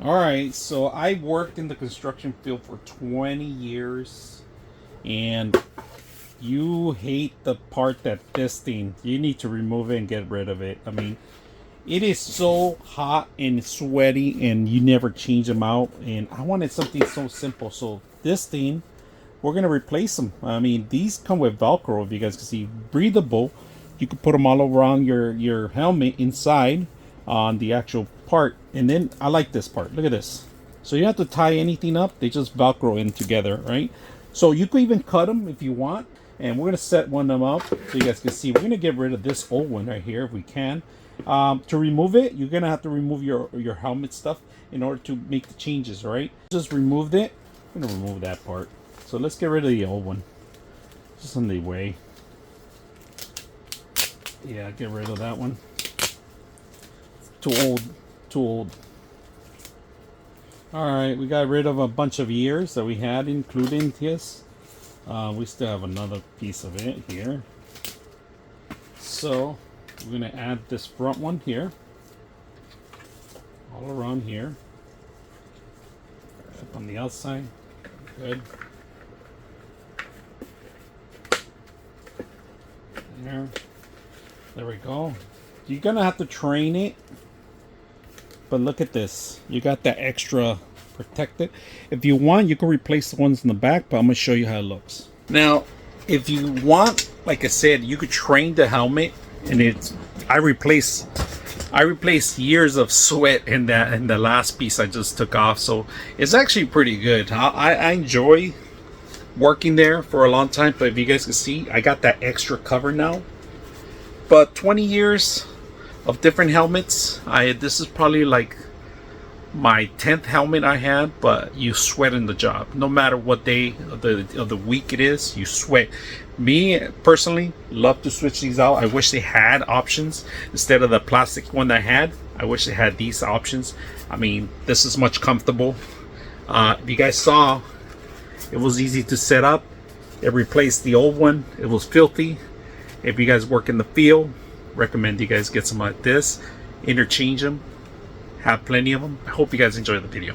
All right, so I worked in the construction field for 20 years, and you hate the part that this thing, you need to remove it and get rid of it. I mean, it is so hot and sweaty, and you never change them out. And I wanted something so simple. So this thing, we're gonna replace them. I mean, these come with Velcro. If you guys can see, breathable. You can put them all around your helmet inside on the actual part. And then I like this part. Look at this. So you don't have to tie anything up. They just Velcro in together, right? So you could even cut them if you want. And we're gonna set one of them up so you guys can see. We're gonna get rid of this old one right here if we can. To remove it, you're gonna have to remove your helmet stuff in order to make the changes, right? Just removed it. I'm gonna remove that part. So let's get rid of the old one. Just in the way. Yeah, get rid of that one. Too old. Too old. Alright, we got rid of a bunch of ears that we had, including this. We still have another piece of it here. So we're going to add this front one here. All around here. Up on the outside. Good. There we go. You're gonna have to train it, but look at this. You got that extra protected. If you want, you can replace the ones in the back, but I'm gonna show you how it looks. Now, if you want, like I said, you could train the helmet, and I replaced years of sweat in the last piece I just took off, so it's actually pretty good. I enjoy working there for a long time, but if you guys can see, I got that extra cover now. But 20 years of different helmets. This is probably like my 10th helmet I had, but you sweat in the job. No matter what day of the week it is, you sweat. Me personally love to switch these out. I wish they had options instead of the plastic one I had. I wish they had these options. I mean, this is much comfortable. If you guys saw, it was easy to set up. It replaced the old one. It was filthy. If you guys work in the field, recommend you guys get some like this. Interchange them. Have plenty of them. I hope you guys enjoy the video.